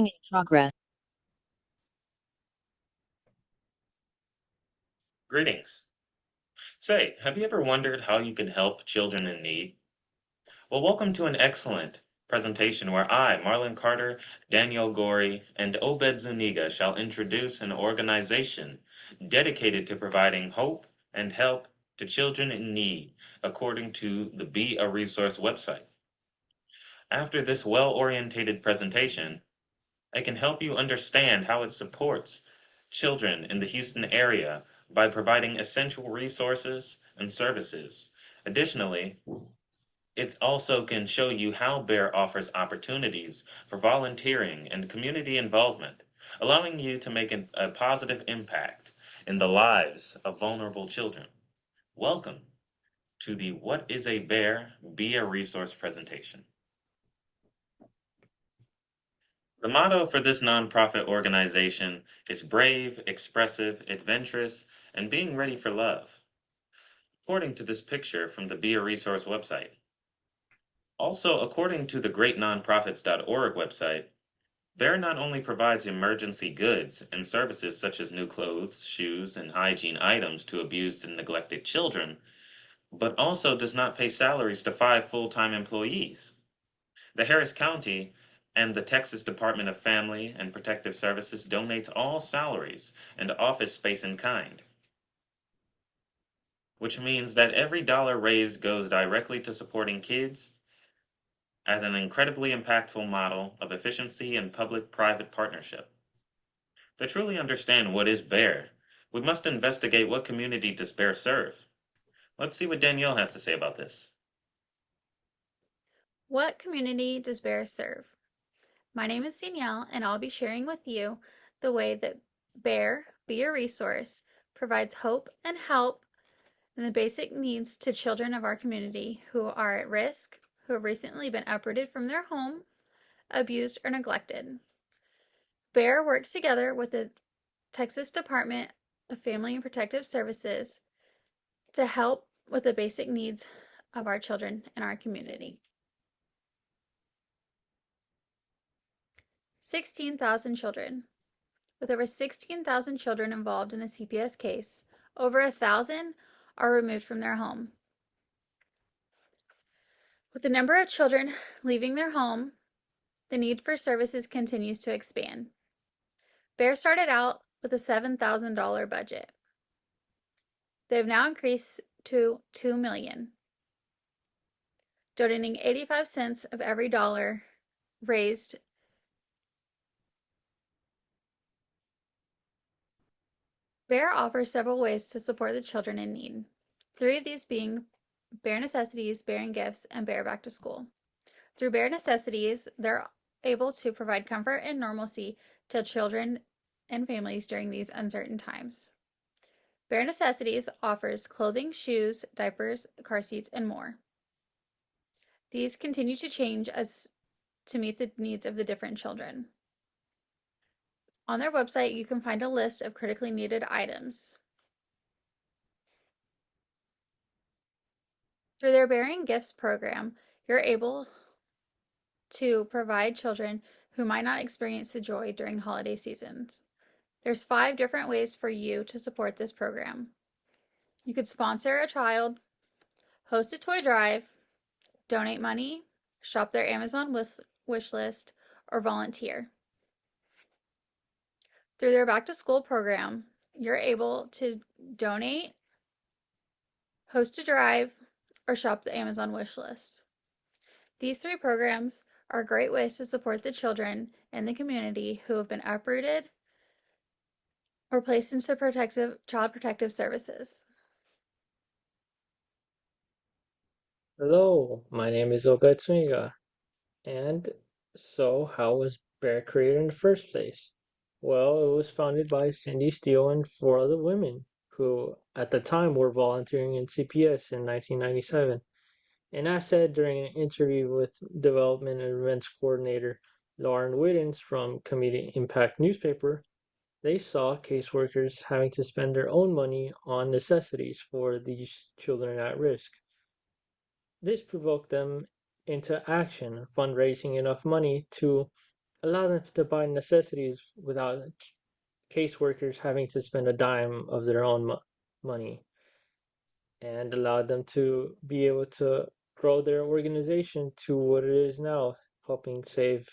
Recording in progress. Greetings. Say, have you ever wondered how you can help children in need? Well, welcome to an excellent presentation where I, Marlon Carter, Daniel Gorey, and Obed Zuniga shall introduce an organization dedicated to providing hope and help to children in need, according to the Be a Resource website. After this well-orientated presentation, I can help you understand how it supports children in the Houston area by providing essential resources and services. Additionally, it also can show you how BEAR offers opportunities for volunteering and community involvement, allowing you to make a positive impact in the lives of vulnerable children. Welcome to the What is a BEAR? Be a Resource presentation. The motto for this nonprofit organization is brave, expressive, adventurous, and being ready for love, according to this picture from the Be a Resource website. Also, according to the greatnonprofits.org website, BEAR not only provides emergency goods and services such as new clothes, shoes, and hygiene items to abused and neglected children, but also does not pay salaries to 5 full-time employees. The Harris County and the Texas Department of Family and Protective Services donates all salaries and office space in kind, which means that every dollar raised goes directly to supporting kids as an incredibly impactful model of efficiency and public-private partnership. To truly understand what is BEAR, we must investigate what community does BEAR serve. Let's see what Danielle has to say about this. What community does BEAR serve? My name is Danielle, and I'll be sharing with you the way that BEAR, Be a Resource, provides hope and help and the basic needs to children of our community who are at risk, who have recently been uprooted from their home, abused, or neglected. BEAR works together with the Texas Department of Family and Protective Services to help with the basic needs of our children in our community. 16,000 children. With over 16,000 children involved in a CPS case, over 1,000 are removed from their home. With the number of children leaving their home, the need for services continues to expand. BEAR started out with a $7,000 budget. They've now increased to $2 million, donating 85 cents of every dollar raised. BEAR offers several ways to support the children in need, 3 of these being BEAR Necessities, Bearing Gifts, and BEAR Back to School. Through BEAR Necessities, they're able to provide comfort and normalcy to children and families during these uncertain times. BEAR Necessities offers clothing, shoes, diapers, car seats, and more. These continue to change as to meet the needs of the different children. On their website, you can find a list of critically needed items. Through their Bearing Gifts program, you're able to provide children who might not experience the joy during holiday seasons. There's 5 different ways for you to support this program. You could sponsor a child, host a toy drive, donate money, shop their Amazon wish list, or volunteer. Through their back to school program, you're able to donate, host a drive, or shop the Amazon wish list. These 3 programs are great ways to support the children in the community who have been uprooted or placed into child protective services. Hello, my name is Obed Zuniga. And so, how was Bear created in the first place? Well, it was founded by Cindy Steele and 4 other women who, at the time, were volunteering in CPS in 1997. And as said during an interview with Development and Events Coordinator Lauren Wittens from Community Impact newspaper, they saw caseworkers having to spend their own money on necessities for these children at risk. This provoked them into action, fundraising enough money to allow them to buy necessities without caseworkers having to spend a dime of their own money, and allow them to be able to grow their organization to what it is now, helping save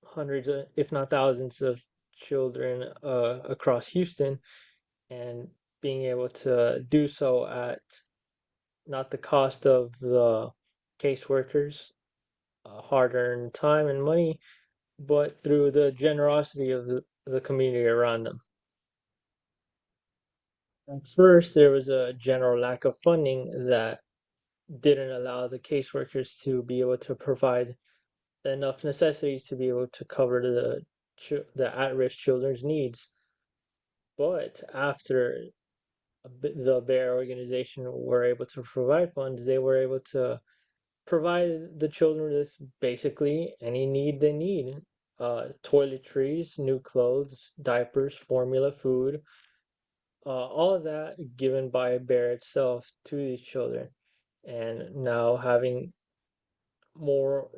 hundreds, if not thousands, of children across Houston, and being able to do so at not the cost of the caseworkers' hard-earned time and money, but through the generosity of the community around them. At first, there was a general lack of funding that didn't allow the caseworkers to be able to provide enough necessities to be able to cover the at-risk children's needs. But after the Bear organization were able to provide funds, they were able to provide the children with basically any need they need. Toiletries, new clothes, diapers, formula, food, all of that given by Bear itself to these children. And now having more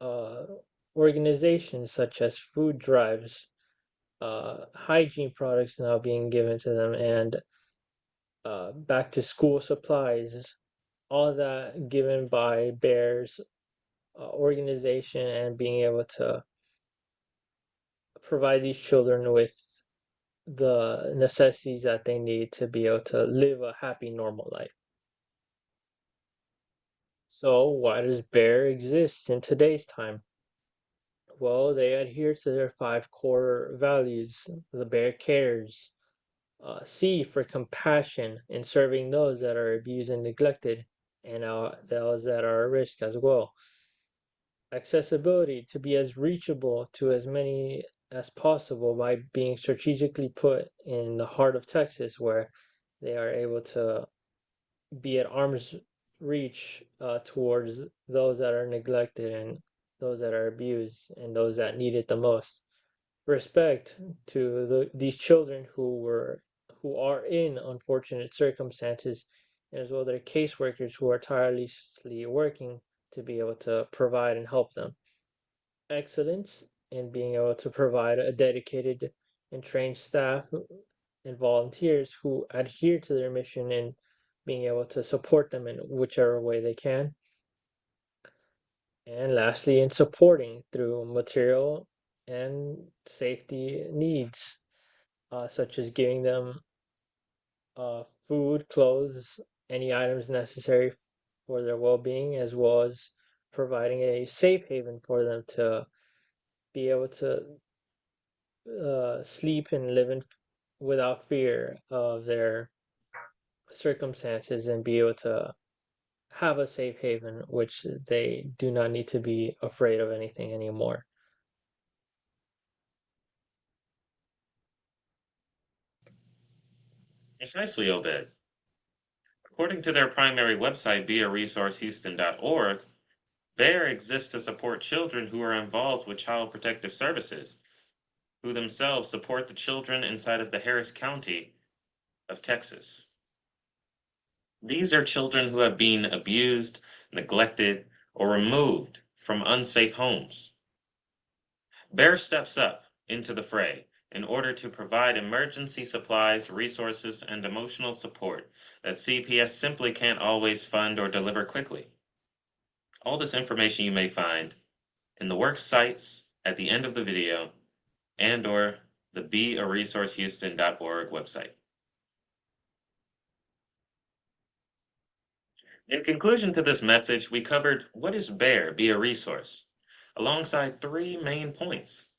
uh, organizations such as food drives, hygiene products now being given to them, and back to school supplies, all that given by Bear's organization, and being able to provide these children with the necessities that they need to be able to live a happy, normal life. So, why does Bear exist in today's time? Well, they adhere to their 5 core values. The Bear cares. C for compassion in serving those that are abused and neglected, and those that are at risk as well. Accessibility, to be as reachable to as many as possible by being strategically put in the heart of Texas, where they are able to be at arm's reach towards those that are neglected and those that are abused and those that need it the most. Respect to these children who are in unfortunate circumstances, as well as their caseworkers who are tirelessly working to be able to provide and help them. Excellence in being able to provide a dedicated and trained staff and volunteers who adhere to their mission and being able to support them in whichever way they can. And lastly, in supporting through material and safety needs, such as giving them food, clothes, any items necessary for their well-being, as well as providing a safe haven for them to be able to sleep and live without fear of their circumstances, and be able to have a safe haven, which they do not need to be afraid of anything anymore. Precisely, Obed. According to their primary website, bearesourcehouston.org, BEAR exists to support children who are involved with Child Protective Services, who themselves support the children inside of the Harris County of Texas. These are children who have been abused, neglected, or removed from unsafe homes. BEAR steps up into the fray in order to provide emergency supplies, resources, and emotional support that CPS simply can't always fund or deliver quickly. All this information you may find in the work sites at the end of the video and/or the bearesourcehouston.org website. In conclusion to this message, we covered what is BEAR, Be a Resource, alongside 3 main points.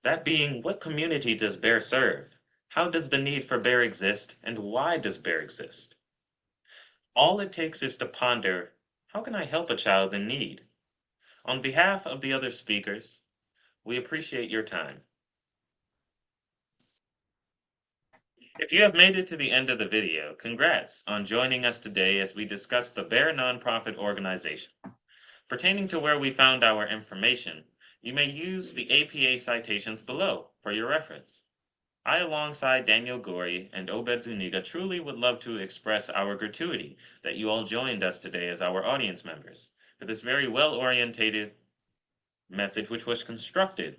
That being, what community does BEAR serve? How does the need for BEAR exist? And why does BEAR exist? All it takes is to ponder, how can I help a child in need? On behalf of the other speakers, we appreciate your time. If you have made it to the end of the video, congrats on joining us today as we discuss the BEAR nonprofit organization. Pertaining to where we found our information, you may use the APA citations below for your reference. I, alongside Daniel Gorey and Obed Zuniga, truly would love to express our gratuity that you all joined us today as our audience members for this very well-orientated message which was constructed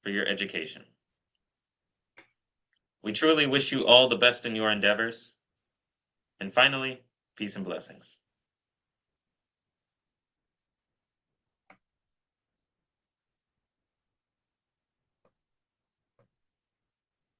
for your education. We truly wish you all the best in your endeavors. And finally, peace and blessings.